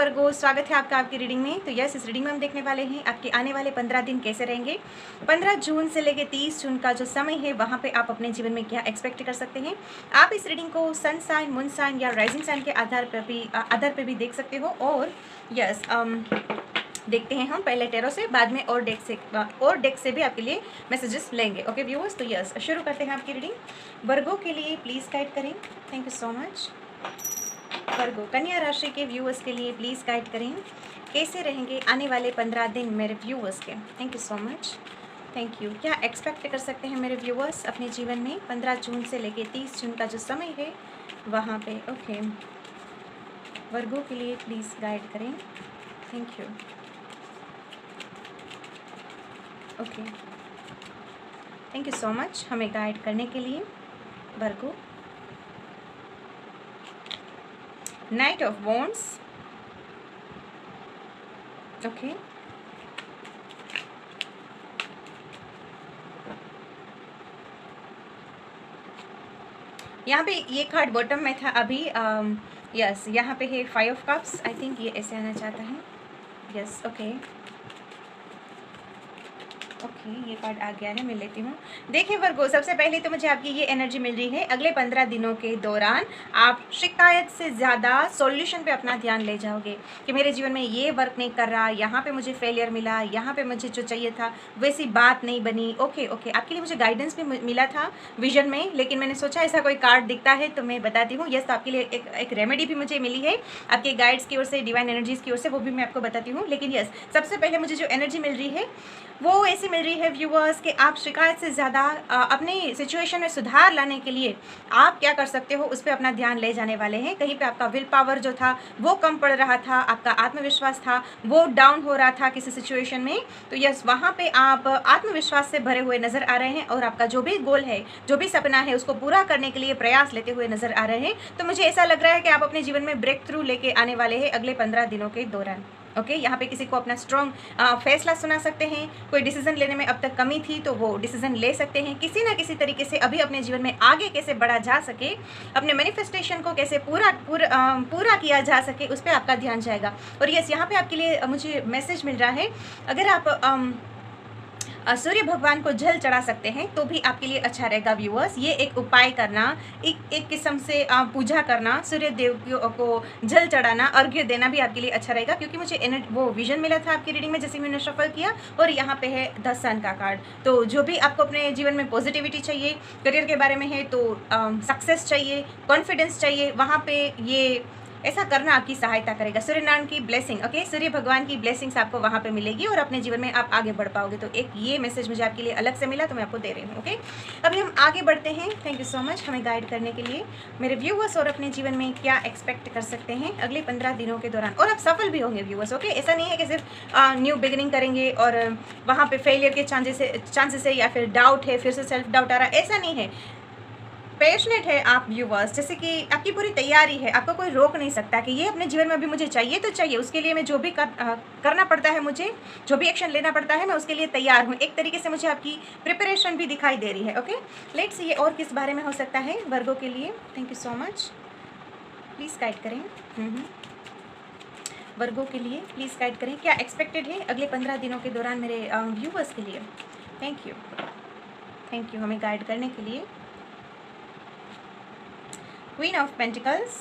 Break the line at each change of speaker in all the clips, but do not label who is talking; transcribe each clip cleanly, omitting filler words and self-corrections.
वर्गो, स्वागत है आपका आपकी रीडिंग में। तो यस, इस रीडिंग में हम देखने वाले हैं आपके आने वाले 15 दिन कैसे रहेंगे। 15 जून से लेकर 30 जून का जो समय है वहाँ पे आप अपने जीवन में क्या एक्सपेक्ट कर सकते हैं। आप इस रीडिंग को सन साइन, मून साइन या राइजिंग साइन के आधार पर भी देख सकते हो। और यस देखते हैं हम पहले टेरो से, बाद में और डेक से भी आपके लिए मैसेजेस लेंगे। ओके व्यूअर्स, तो यस शुरू करते हैं आपकी रीडिंग। वर्गो के लिए प्लीज़ गाइड करें। Thank you so much. Virgo कन्या राशि के व्यूअर्स के लिए प्लीज़ गाइड करें, कैसे रहेंगे आने वाले 15 दिन मेरे व्यूअर्स के। Thank you so much, thank you. क्या एक्सपेक्ट कर सकते हैं मेरे व्यूअर्स अपने जीवन में 15 जून से लेके 30 जून का जो समय है वहाँ पे। ओके वर्गो के लिए प्लीज़ गाइड करें। Thank you. Okay thank you so much हमें गाइड करने के लिए। वर्गो नाइट ऑफ वॉन्ड्स। ओके यहाँ पे ये कार्ड बॉटम में था अभी। यस यहाँ पे है 5 ऑफ कप्स। आई थिंक ये ऐसे आना चाहता है। यस ओके ओके ये कार्ड आ गया है, मैं लेती हूँ। देखिए वर्गो, सबसे पहले तो मुझे आपकी ये एनर्जी मिल रही है अगले 15 दिनों के दौरान आप शिकायत से ज़्यादा सॉल्यूशन पे अपना ध्यान ले जाओगे कि मेरे जीवन में ये वर्क नहीं कर रहा, यहाँ पे मुझे फेलियर मिला, यहाँ पे मुझे जो चाहिए था वैसी बात नहीं बनी। ओके ओके आपके लिए मुझे गाइडेंस भी मिला था विजन में, लेकिन मैंने सोचा ऐसा कोई कार्ड दिखता है तो मैं बताती हूँ। यस, तो आपके लिए एक रेमेडी भी मुझे मिली है आपके गाइड्स की ओर से, डिवाइन एनर्जीज़ की ओर से, वो भी मैं आपको बताती हूँ। लेकिन यस, सबसे पहले मुझे जो एनर्जी मिल रही है वो ऐसी मिल रही है व्यूअर्स कि आप शिकायत से ज़्यादा अपनी सिचुएशन में सुधार लाने के लिए आप क्या कर सकते हो उस पर अपना ध्यान ले जाने वाले हैं। कहीं पे आपका विल पावर जो था वो कम पड़ रहा था, आपका आत्मविश्वास था वो डाउन हो रहा था किसी सिचुएशन में, तो यस वहाँ पे आप आत्मविश्वास से भरे हुए नज़र आ रहे हैं और आपका जो भी गोल है, जो भी सपना है, उसको पूरा करने के लिए प्रयास लेते हुए नज़र आ रहे हैं। तो मुझे ऐसा लग रहा है कि आप अपने जीवन में ब्रेक थ्रू लेके आने वाले हैं अगले 15 दिनों के दौरान। ओके यहाँ पे किसी को अपना स्ट्रॉन्ग फैसला सुना सकते हैं। कोई डिसीजन लेने में अब तक कमी थी तो वो डिसीजन ले सकते हैं। किसी ना किसी तरीके से अभी अपने जीवन में आगे कैसे बढ़ा जा सके, अपने मैनिफेस्टेशन को कैसे पूरा किया जा सके, उस पर आपका ध्यान जाएगा। और यस यहाँ पे आपके लिए मुझे मैसेज मिल रहा है, अगर आप सूर्य भगवान को जल चढ़ा सकते हैं तो भी आपके लिए अच्छा रहेगा व्यूअर्स। ये एक उपाय करना, एक किस्म से पूजा करना, सूर्य देव को जल चढ़ाना, अर्घ्य देना भी आपके लिए अच्छा रहेगा। क्योंकि मुझे वो विजन मिला था आपकी रीडिंग में जैसे मैंने शफल किया, और यहाँ पे है 10 सन का कार्ड। तो जो भी आपको अपने जीवन में पॉजिटिविटी चाहिए, करियर के बारे में है तो सक्सेस चाहिए, कॉन्फिडेंस चाहिए, वहाँ पे ये ऐसा करना आपकी सहायता करेगा। सूर्यनारायण की ब्लेसिंग, ओके सूर्य भगवान की ब्लेसिंग्स आपको वहाँ पे मिलेगी और अपने जीवन में आप आगे बढ़ पाओगे। तो एक ये मैसेज मुझे आपके लिए अलग से मिला तो मैं आपको दे रही हूँ। ओके अभी हम आगे बढ़ते हैं। थैंक यू सो मच हमें गाइड करने के लिए। मेरे व्यूअर्स और अपने जीवन में क्या एक्सपेक्ट कर सकते हैं अगले 15 दिनों के दौरान, और आप सफल भी होंगे व्यूअर्स। ओके ऐसा नहीं है कि सिर्फ न्यू बिगिनिंग करेंगे और वहाँ पे फेलियर के चांसेस है या फिर डाउट है, फिर से सेल्फ डाउट आ रहा है, ऐसा नहीं है। पैशनेट है आप व्यूवर्स, जैसे कि आपकी पूरी तैयारी है, आपको कोई रोक नहीं सकता कि ये अपने जीवन में अभी मुझे चाहिए तो चाहिए, उसके लिए मैं जो भी करना पड़ता है, मुझे जो भी एक्शन लेना पड़ता है मैं उसके लिए तैयार हूँ। एक तरीके से मुझे आपकी प्रिपरेशन भी दिखाई दे रही है। ओके लेट्स ये और किस बारे में हो सकता है वर्गो के लिए। Thank you so much, please guide करें। वर्गो के लिए प्लीज़ गाइड करें, क्या एक्सपेक्टेड है अगले 15 दिनों के दौरान मेरे व्यूवर्स के लिए। थैंक यू हमें गाइड करने के लिए। Queen of Pentacles,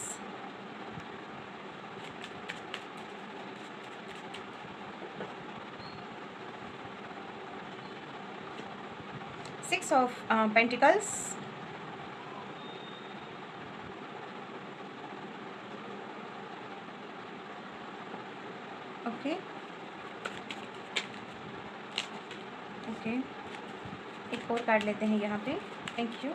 Six of Pentacles, okay एक और कार्ड लेते हैं यहाँ पे। Thank you.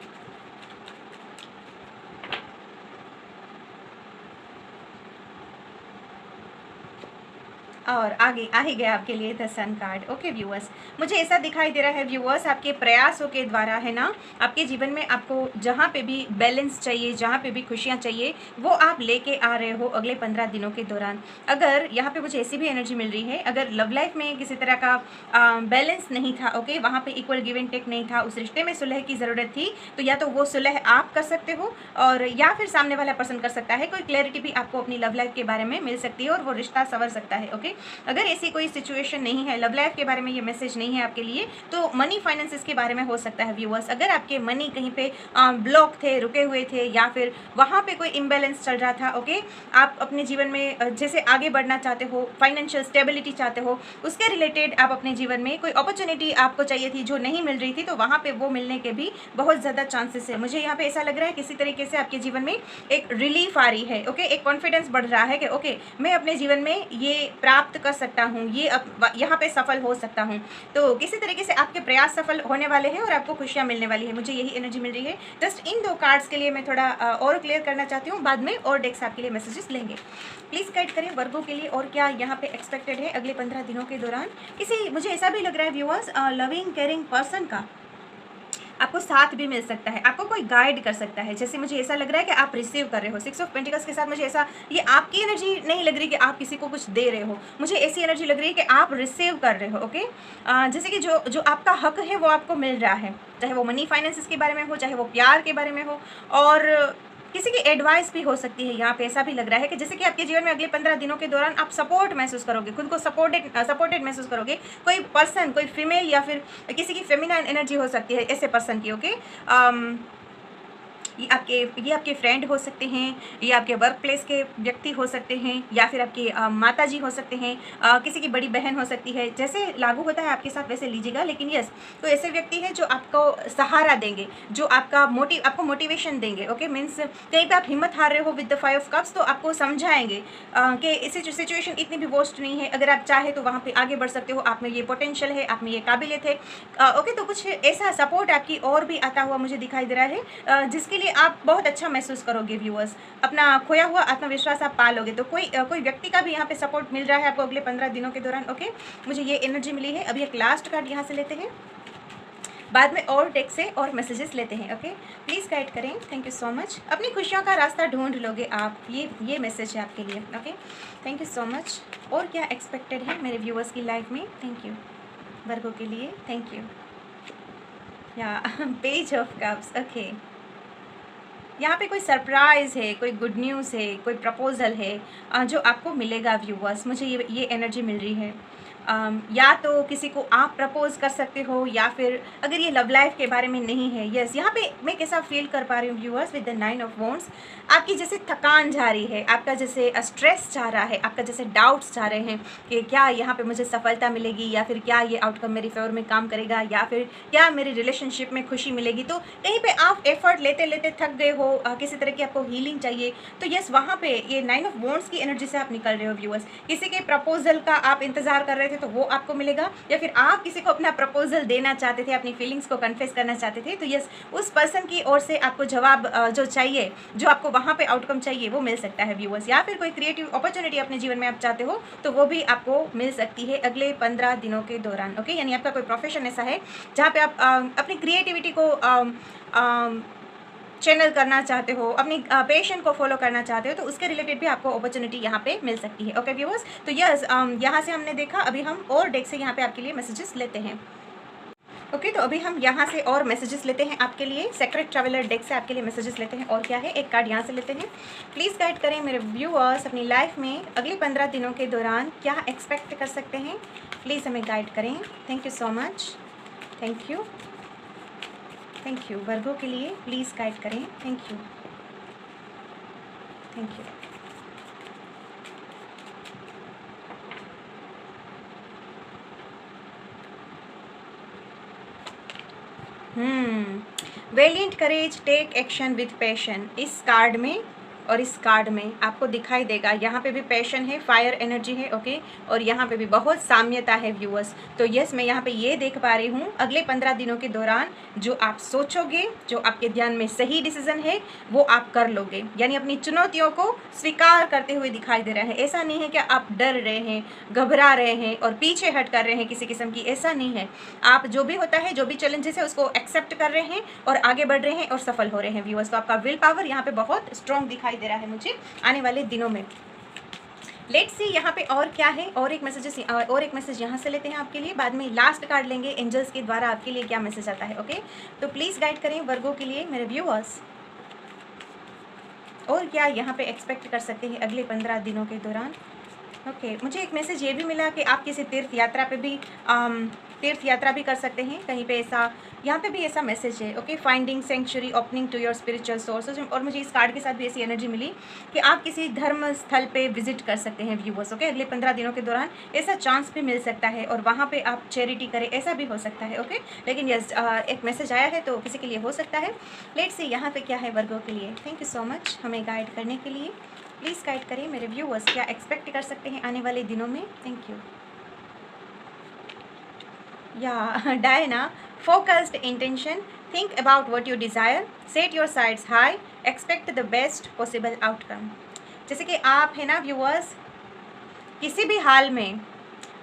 और आगे आ ही गया आपके लिए the sun card. Okay viewers, मुझे ऐसा दिखाई दे रहा है व्यूअर्स, आपके प्रयासों के द्वारा है ना, आपके जीवन में आपको जहाँ पे भी बैलेंस चाहिए, जहाँ पे भी खुशियाँ चाहिए, वो आप लेके आ रहे हो अगले 15 दिनों के दौरान। अगर यहाँ पे मुझे ऐसी भी एनर्जी मिल रही है, अगर लव लाइफ में किसी तरह का बैलेंस नहीं था, ओके, वहाँ पे इक्वल गिव एंड टेक नहीं था, उस रिश्ते में सुलह की ज़रूरत थी, तो या तो वो सुलह आप कर सकते हो और या फिर सामने वाला पर्सन कर सकता है। कोई क्लैरिटी भी आपको अपनी लव लाइफ के बारे में मिल सकती है और वो रिश्ता संवर सकता है। ओके, अगर ऐसी कोई सिचुएशन नहीं है, लव लाइफ के बारे में ये मैसेज नहीं है आपके लिए, तो मनी फाइनेंसेस के बारे में हो सकता है व्यूअर्स। अगर आपके मनी कहीं पे ब्लॉक थे, रुके हुए थे, या फिर वहाँ पे कोई इम्बैलेंस चल रहा था, ओके, आप अपने जीवन में जैसे आगे बढ़ना चाहते हो, फाइनेंशियल स्टेबिलिटी चाहते हो, उसके रिलेटेड आप अपने जीवन में कोई अपॉर्चुनिटी आपको चाहिए थी जो नहीं मिल रही थी, तो वहाँ पे वो मिलने के भी बहुत ज़्यादा चांसेस है। मुझे यहाँ पे ऐसा लग रहा है किसी तरीके से आपके जीवन में एक रिलीफ आ रही है। ओके, एक कॉन्फिडेंस बढ़ रहा है कि ओके, मैं अपने जीवन में ये प्राप्त कर सकता हूँ, ये यहाँ पे सफल हो सकता हूँ। तो किसी तरीके से आपके प्रयास सफल होने वाले हैं और आपको खुशियाँ मिलने वाली है। मुझे यही एनर्जी मिल रही है। जस्ट इन 2 कार्ड्स के लिए मैं थोड़ा और क्लियर करना चाहती हूँ, बाद में और डेक्स आपके लिए मैसेजेस लेंगे। प्लीज़ गाइड करें वर्गों के लिए और क्या यहाँ पे एक्सपेक्टेड है अगले 15 दिनों के दौरान। किसी, मुझे ऐसा भी लग रहा है व्यूअर्स, लविंग केयरिंग पर्सन का आपको साथ भी मिल सकता है, आपको कोई गाइड कर सकता है। जैसे मुझे ऐसा लग रहा है कि आप रिसीव कर रहे हो। 6 ऑफ पेंटिकल्स के साथ मुझे ऐसा, ये आपकी एनर्जी नहीं लग रही कि आप किसी को कुछ दे रहे हो, मुझे ऐसी एनर्जी लग रही है कि आप रिसीव कर रहे हो। ओके, जैसे कि जो आपका हक है वो आपको मिल रहा है, चाहे वो मनी फाइनेंसेस के बारे में हो, चाहे वो प्यार के बारे में हो, और किसी की एडवाइस भी हो सकती है। यहाँ पे ऐसा भी लग रहा है कि जैसे कि आपके जीवन में अगले 15 दिनों के दौरान आप सपोर्ट महसूस करोगे, खुद को सपोर्टेड महसूस करोगे। कोई पर्सन, कोई फीमेल या फिर किसी की फेमिनाइन एनर्जी हो सकती है ऐसे पर्सन की। ओके, ये आपके फ्रेंड हो सकते हैं, ये आपके वर्क प्लेस के व्यक्ति हो सकते हैं, या फिर आपके माता जी हो सकते हैं, किसी की बड़ी बहन हो सकती है। जैसे लागू होता है आपके साथ वैसे लीजिएगा, लेकिन यस, तो ऐसे व्यक्ति हैं जो आपको सहारा देंगे, जो आपको मोटिवेशन देंगे। ओके, मीन्स कहीं पे आप हिम्मत हार रहे हो विद द 5 ऑफ कप्स, तो आपको समझाएंगे कि इस सिचुएशन इतनी भी वर्स्ट नहीं है, अगर आप चाहे तो वहाँ पे आगे बढ़ सकते हो, आप में ये पोटेंशियल है, आप में ये काबिलियत है। ओके, तो कुछ ऐसा सपोर्ट आपकी और भी आता हुआ मुझे दिखाई दे रहा है, जिसके लिए आप बहुत अच्छा महसूस करोगे व्यूअर्स। अपना खोया हुआ आत्मविश्वास आप पालोगे। तो कोई व्यक्ति का भी यहाँ पे सपोर्ट मिल रहा है आपको अगले 15 दिनों के दौरान। ओके, मुझे ये एनर्जी मिली है। अभी एक लास्ट कार्ड यहाँ से लेते हैं, बाद में और डेक से और मैसेजेस लेते हैं। ओके, प्लीज़ गाइड करें। Thank you so much. अपनी खुशियों का रास्ता ढूंढ लोगे आप, ये मैसेज है आपके लिए। Okay, thank you so much. और क्या एक्सपेक्टेड है मेरे व्यूअर्स की लाइफ में? थैंक यू वर्गों के लिए, थैंक यू। या पेज ऑफ कप्स। ओके, यहाँ पे कोई सरप्राइज़ है, कोई गुड न्यूज़ है, कोई प्रपोजल है जो आपको मिलेगा व्यूअर्स। मुझे ये एनर्जी मिल रही है। या तो किसी को आप प्रपोज कर सकते हो, या फिर अगर ये लव लाइफ के बारे में नहीं है, यस, यहाँ पे मैं कैसा फील कर पा रही हूँ viewers with the 9 of wands. आपकी जैसे थकान जा रही है, आपका जैसे स्ट्रेस जा रहा है, आपका जैसे डाउट्स जा रहे हैं कि क्या यहाँ पे मुझे सफलता मिलेगी, या फिर क्या ये आउटकम मेरी फेवर में काम करेगा, या फिर क्या मेरी रिलेशनशिप में खुशी मिलेगी। तो कहीं पे आप एफर्ट लेते लेते थक गए हो, किसी तरह की आपको हीलिंग चाहिए, तो यस, वहाँ पे ये 9 ऑफ वॉन्ड्स की एनर्जी से आप निकल रहे हो व्यूअर्स। किसी के प्रपोजल का आप इंतजार कर रहे थे तो वो आपको मिलेगा, या फिर आप किसी को अपना प्रपोजल देना चाहते थे, अपनी फीलिंग्स को कन्फेस करना चाहते थे, तो यस, उस पर्सन की ओर से आपको जवाब जो चाहिए, जो आपको वहाँ पे आउटकम चाहिए, वो मिल सकता है व्यूअर्स। या फिर कोई क्रिएटिव अपॉर्चुनिटी अपने जीवन में आप चाहते हो तो वो भी आपको मिल सकती है अगले 15 दिनों के दौरान। ओके, यानी आपका कोई प्रोफेशन ऐसा है जहाँ पे आप अपनी क्रिएटिविटी को चैनल करना चाहते हो, अपनी पैशन को फॉलो करना चाहते हो, तो उसके रिलेटेड भी आपको अपॉर्चुनिटी यहाँ पे मिल सकती है। ओके व्यूअर्स, तो यस, यहाँ से हमने देखा। अभी हम और डेक से यहाँ पे आपके लिए मैसेजेस लेते हैं। ओके, तो अभी हम यहाँ से और मैसेजेस लेते हैं आपके लिए। सेक्रेट ट्रैवलर डेक से आपके लिए मैसेजेस लेते हैं। और क्या है, एक कार्ड यहाँ से लेते हैं। प्लीज़ गाइड करें मेरे व्यूअर्स, अपनी लाइफ में अगले 15 दिनों के दौरान क्या एक्सपेक्ट कर सकते हैं। प्लीज़ हमें गाइड करें। Thank you so much. Thank you, thank you. वर्गों के लिए प्लीज़ गाइड करें। Thank you, thank you. Valiant courage, take action with passion. इस कार्ड में और इस कार्ड में आपको दिखाई देगा, यहाँ पे भी पैशन है, फायर एनर्जी है, ओके, और यहाँ पे भी बहुत साम्यता है व्यूअर्स। तो यस, मैं यहाँ पे ये देख पा रही हूँ अगले 15 दिनों के दौरान जो आप सोचोगे, जो आपके ध्यान में सही डिसीजन है, वो आप कर लोगे। यानी अपनी चुनौतियों को स्वीकार करते हुए दिखाई दे रहा है। ऐसा नहीं है कि आप डर रहे हैं, घबरा रहे हैं और पीछे हट कर रहे हैं किसी किस्म की, ऐसा नहीं है। आप जो भी होता है, जो भी चैलेंजेस है, उसको एक्सेप्ट कर रहे हैं और आगे बढ़ रहे हैं और सफल हो रहे हैं व्यूअर्स। तो आपका विल पावर यहाँ पे बहुत स्ट्रॉन्ग दिखाई दे रहा है मुझे आने वाले दिनों में। लेट्स सी यहाँ पे और क्या है, और एक मैसेज यहाँ से लेते हैं आपके लिए, बाद में लास्ट कार्ड लेंगे एंजल्स के द्वारा आपके लिए क्या मैसेज आता है, ओके। तो प्लीज़ गाइड करें वर्गों के लिए मेरे व्यूअर्स, और क्या यहाँ पे एक्सपेक्ट कर सकते हैं अगले 15 दिनों के दौरान। ओके, मुझे एक मैसेज ये भी मिला कि आप किसी तीर्थ यात्रा पे भी कर सकते हैं कहीं पे, ऐसा यहाँ पे भी ऐसा मैसेज है, okay. Finding sanctuary, opening to your spiritual sources, और मुझे इस कार्ड के साथ भी ऐसी एनर्जी मिली कि आप किसी धर्म स्थल पे विजिट कर सकते हैं व्यूअर्स, ओके। अगले 15 दिनों के दौरान ऐसा चांस भी मिल सकता है और वहाँ पे आप चैरिटी करें, ऐसा भी हो सकता है, ओके। लेकिन यस, एक मैसेज आया है तो किसी के लिए हो सकता है। लेट्स सी यहाँ पे क्या है वर्गों के लिए। थैंक यू सो मच हमें गाइड करने के लिए। प्लीज़ गाइड करें मेरे व्यूअर्स, क्या एक्सपेक्ट कर सकते हैं आने वाले दिनों में। Thank you. या Diana, focused intention, think about what you desire, set your sights high, expect the best possible outcome. जैसे कि आप है ना व्यूअर्स, किसी भी हाल में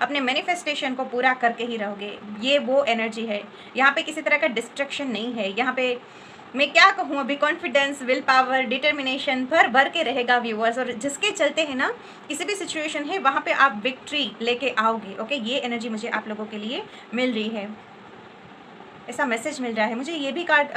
अपने मैनिफेस्टेशन को पूरा करके ही रहोगे, ये वो एनर्जी है। यहाँ पे किसी तरह का डिस्ट्रैक्शन नहीं है। यहाँ पे मैं क्या कहूँ, अभी कॉन्फिडेंस, विल पावर, डिटर्मिनेशन भर के रहेगा व्यूअर्स, और जिसके चलते है ना किसी भी सिचुएशन है वहाँ पे आप विक्ट्री लेके आओगे, ओके। ये एनर्जी मुझे आप लोगों के लिए मिल रही है, ऐसा मैसेज मिल रहा है मुझे। ये भी कार्ड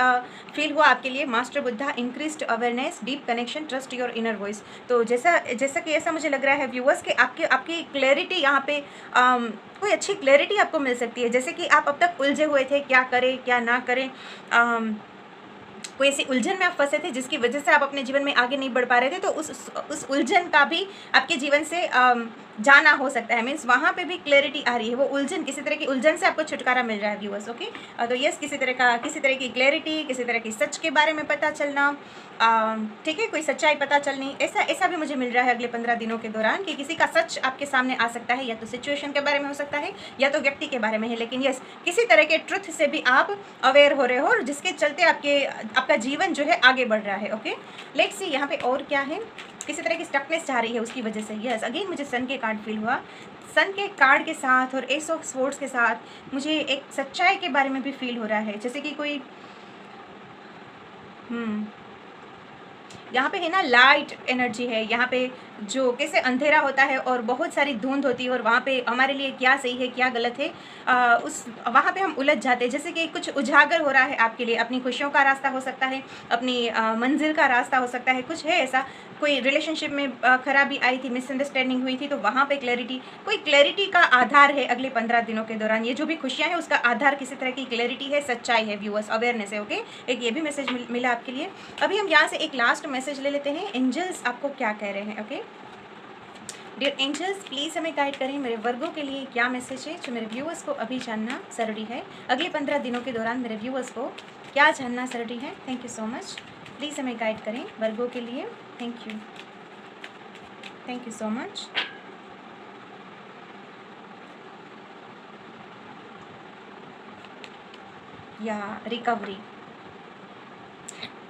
फील हुआ आपके लिए, master Buddha, increased awareness, deep connection, trust your inner voice. तो जैसा कि ऐसा मुझे लग रहा है व्यूअर्स कि आपकी क्लैरिटी यहाँ पे कोई अच्छी क्लैरिटी आपको मिल सकती है। जैसे कि आप अब तक उलझे हुए थे, क्या करें क्या ना करें, कोई ऐसी उलझन में आप फंसे थे जिसकी वजह से आप अपने जीवन में आगे नहीं बढ़ पा रहे थे, तो उस उलझन का भी आपके जीवन से जाना हो सकता है। मीन्स वहाँ पे भी क्लैरिटी आ रही है, वो उलझन, किसी तरह की उलझन से आपको छुटकारा मिल रहा है व्यूअर्स, ओके। तो यस, किसी तरह की क्लैरिटी, किसी तरह की सच के बारे में पता चलना, ठीक है, कोई सच्चाई पता चलनी, ऐसा भी मुझे मिल रहा है अगले 15 दिनों के दौरान कि किसी का सच आपके सामने आ सकता है, या तो सिचुएशन के बारे में हो सकता है या तो व्यक्ति के बारे में है, लेकिन यस, किसी तरह के ट्रुथ से भी आप अवेयर हो रहे हो और जिसके चलते आपका जीवन जो है आगे बढ़ रहा है, ओके। लेट्स सी यहाँ पे और क्या है, किसी तरह की स्टकनेस जा रही है उसकी वजह से। यस, अगेन मुझे सन के कार्ड फील हुआ, सन के कार्ड के साथ और एस ऑफ स्वॉर्ड्स के साथ मुझे एक सच्चाई के बारे में भी फील हो रहा है। जैसे कि कोई यहाँ पे है ना लाइट एनर्जी है, यहाँ पे जो कैसे अंधेरा होता है और बहुत सारी धुंध होती है और वहाँ पे हमारे लिए क्या सही है क्या गलत है, वहाँ पे हम उलझ जाते हैं। जैसे कि कुछ उजागर हो रहा है आपके लिए, अपनी खुशियों का रास्ता हो सकता है, अपनी मंजिल का रास्ता हो सकता है, कुछ है ऐसा, कोई रिलेशनशिप में खराबी आई थी, मिसअंडरस्टैंडिंग हुई थी, तो वहाँ पे कोई क्लैरिटी का आधार है अगले 15 दिनों के दौरान। ये जो भी खुशियाँ हैं उसका आधार किसी तरह की क्लैरिटी है, सच्चाई है व्यूअर्स, अवेयरनेस है, ओके। एक ये भी मैसेज मिला आपके लिए। अभी हम यहाँ से एक लास्ट मैसेज ले लेते हैं, एंजल्स आपको क्या कह रहे हैं, ओके। डियर एंजल्स, प्लीज़ हमें गाइड करें मेरे वर्गों के लिए क्या मैसेज है जो मेरे व्यूअर्स को अभी जानना ज़रूरी है, अगले 15 दिनों के दौरान मेरे व्यूअर्स को क्या जानना ज़रूरी है। Thank you so much, please हमें गाइड करें वर्गों के लिए। Thank you so much. या रिकवरी,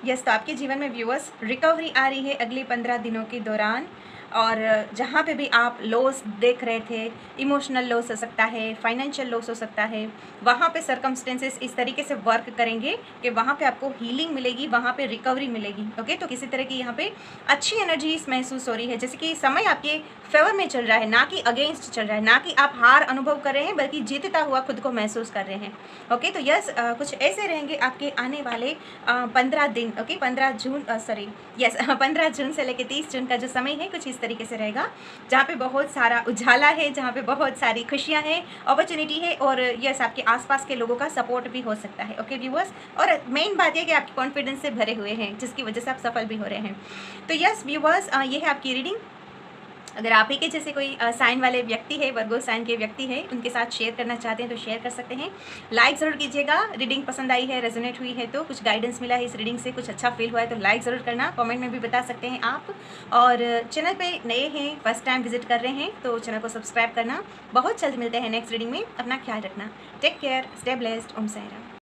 यस, तो आपके जीवन में व्यूअर्स रिकवरी आ रही है अगले 15 दिनों के दौरान, और जहाँ पे भी आप लॉस देख रहे थे, इमोशनल लॉस हो सकता है, फाइनेंशियल लॉस हो सकता है, वहाँ पे सर्कमस्टेंसेस इस तरीके से वर्क करेंगे कि वहाँ पे आपको हीलिंग मिलेगी, वहाँ पे रिकवरी मिलेगी, ओके। तो किसी तरह की यहाँ पे अच्छी एनर्जी महसूस हो रही है, जैसे कि समय आपके फेवर में चल रहा है, ना कि अगेंस्ट चल रहा है, ना कि आप हार अनुभव कर रहे हैं बल्कि जीतता हुआ खुद को महसूस कर रहे हैं, ओके। तो यस, कुछ ऐसे रहेंगे आपके आने वाले 15 दिन, ओके। 15 जून से लेकर 30 जून का जो समय है कुछ इस तरीके से रहेगा, जहाँ पे बहुत सारा उजाला है, जहाँ पे बहुत सारी खुशियाँ हैं, अपॉर्चुनिटी है, और यस, आपके आसपास के लोगों का सपोर्ट भी हो सकता है, ओके व्यूअर्स। और मेन बात यह कि आप कॉन्फिडेंस से भरे हुए हैं जिसकी वजह से आप सफल भी हो रहे हैं। तो यस व्यूअर्स, ये है आपकी रीडिंग अगर आप ही के जैसे कोई साइन वाले व्यक्ति है, वर्गो साइन के व्यक्ति है, उनके साथ शेयर करना चाहते हैं तो शेयर कर सकते हैं। लाइक ज़रूर कीजिएगा। रीडिंग पसंद आई है, रेजोनेट हुई है तो, कुछ गाइडेंस मिला है इस रीडिंग से, कुछ अच्छा फील हुआ है तो लाइक ज़रूर करना। कमेंट में भी बता सकते हैं आप। और चैनल पे नए हैं, फर्स्ट टाइम विजिट कर रहे हैं तो चैनल को सब्सक्राइब करना। बहुत जल्द मिलते हैं नेक्स्ट रीडिंग में। अपना ख्याल रखना। Take care, stay blessed. Om Sai Ram.